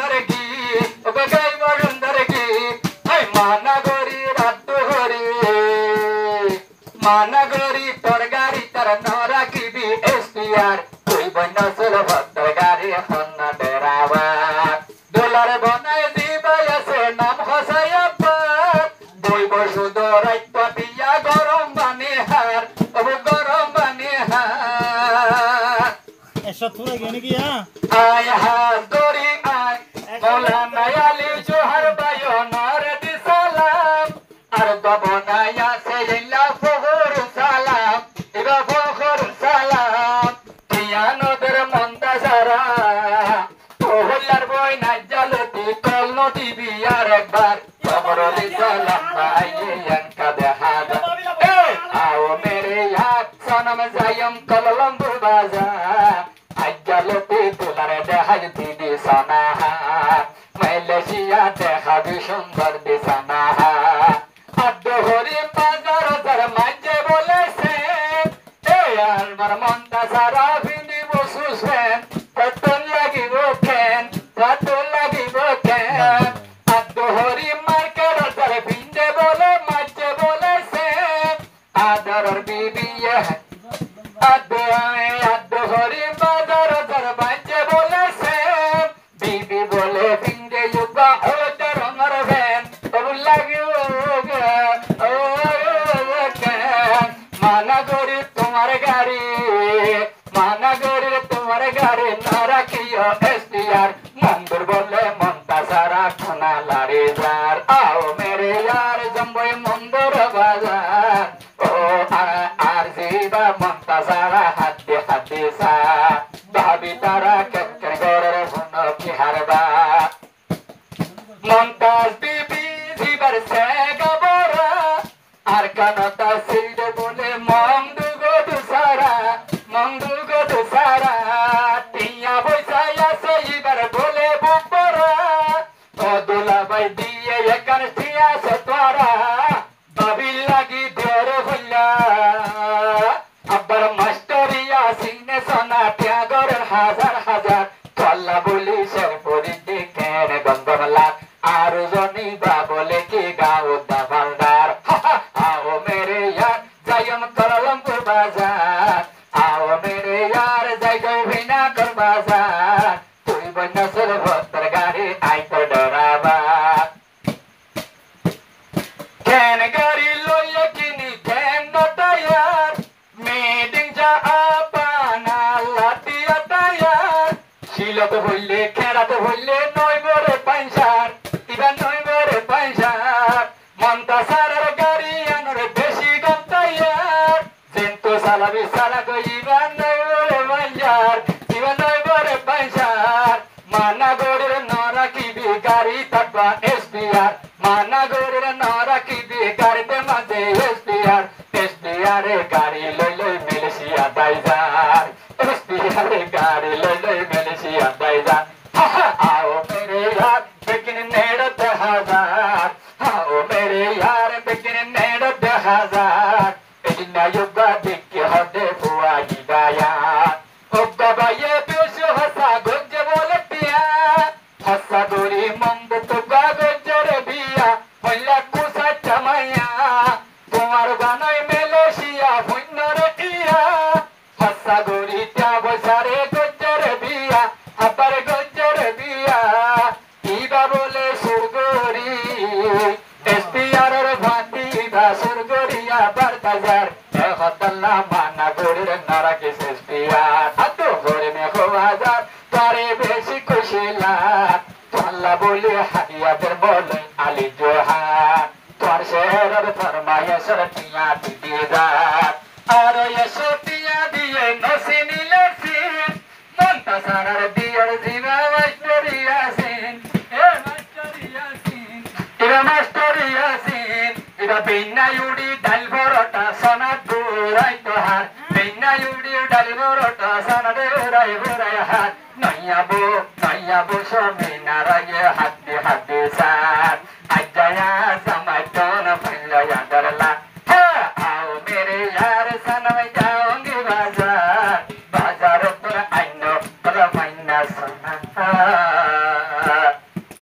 সুন্দর কি ওকে গাইব সুন্দর কি মানাগরি রাতু হরি মানাগরি তোর গাড়ি তার নরাকিবি এসপিআর তুই বন্যসুল ভদ্র গাড়ি হন্ন ডেরাবার ডলার বনায় দিবাই আছে নাম হসাইয়াবার বইব শুধু রাইত দিয়া গরম বানি হার গরম বানি হার এসব পুরো গেনে কি আয় হার দরি আয় মৌলানা আলী জোহর বায়ো নর দি সালাম আর দবনায়া সে ইল্লা ফখর সালাম ইবা ফখর সালাম তিয়ানদের মন্দাজারা ওহলার বই নাজ্জালতি কল নদিবি আর একবার ফখরুল সালাম ভাইয়ান কাদে হাদা आओ मेरे यार सनम जायम कलम बाजार আজ্জালতি দুলারে দেখাই দিদি সানাহা মালয়েশিয়া দেখাবি সুন্দর দিসানাহা আদহরি বাজার যার মাঝে বলেছে এ আর মার মনটা সারা বিনি বসুছেন কত লাগিব কেন আদহরি মার্কেট যার বিন্দে বলে মাঝে বলেছে আদরর বিবি আদহরি বাজার যার মাঝে বলেছে বিবি বলে বিন্দে যুবা হতে রঙর ভেন তবু লাগিব মানা করি তোমার গাড়ি না রাখিও এসপিআর মন্দুর বলে মনটা সারা খানা লারে যার আও মেরে यार জম্বই মন্দুর বাজার ও আর জিবা মনটা সারা হাতে হাতে সা ভাবি তারা কেন গরে শুনো কি হারবা মন্তাজ বিবি জিবার সে গবরা আর কানতা সিল বলে মন্দু গো দুসারা টিয়া বইসায়া সেইবার বলে বুপরা ও দুলাবাই দিয়ে একান টিয়া সতরা বাবিল লাগি দেওর হইলা আবার মাস্টারিয়া সিনে সোনা ত্যাগর হাজার হাজার চল্লা বলি শের পরিতে কেন গঙ্গমলা আর জনি বা বলে কি গাও দাবালদার आओ मेरे यार जायम कलमपुर बाजार आओ मेरे यार जाइगो बिना कर बाजार तुई बन्नसुल भद्र गाड़ी आई पर डरावा केन गाड़ी लोये किनी केन नटायार मेडिंग जा आपना लातिया तायार शिलत हইলে খেরাত হইলে নয় বরে পাঁচার ইবা নয় বরে পাঁচার মন্তা সারার গাড়ি আনর বেশি গন্তায়ার জেন্তু সালাবি সালা গইবা নয় বরে পাঁচার ইবা নয় বরে পাঁচার মানাগড়ের নরাকিবি গাড়ি তাকবা এসপিআর মানাগড়ের নরাকিবি গাড়িতে মাঝে এসপিআর গাড়ি লই মালয়েশিয়া দাইজার এসপিআর গাড়ি লই মালয়েশিয়া দাইজার आओ मेरे यार बिकिन नेड़ 10,000 आओ मेरे यार बिकिन नेड़ 10,000 इतना युगा दिक्के होते हुआ हिदाया उब्बा बाये पेशो हसा गुज्जे बोले पिया हसा गोरी मंद तुगा गुज्जे रे बिया मुल्ला कुसा चमाया तुम्हार गानाय मेलेशिया हुन्नर इया हसा गोरी त्या बसारे गुज्जे रे बिया আবার গজ্জর বিয়া ইবা বলে সুরগরি এসপিআর ভাতি বা সুরগরিয়া বারতাজার হতাল্লা মানা গরির নারাকে এসপিআর আতো ঘরে মে হাজার তারে বেশি খুশিলা তোল্লা বলে হাদিয়াদের বলে আলী জোহার তোর শেহরের ফরমায়েশের টিয়া দিদার আর এসো টিয়া দিয়ে নসিনিলে সিন মন্তা সারার দিয়ার জিবা মাস্টারিয়াসিন মাস্টারিয়াসিন এটা বিন্নায়ুডি ডাল বড়টা সনাদ বুড়াই তোহার বিন্নায়ুডি ডাল বড়টা সনাদ বুড়াই হাত নয়াবো সমিনারায় হাতে হাতে সার আজায়া সামাইতন ফেলয়া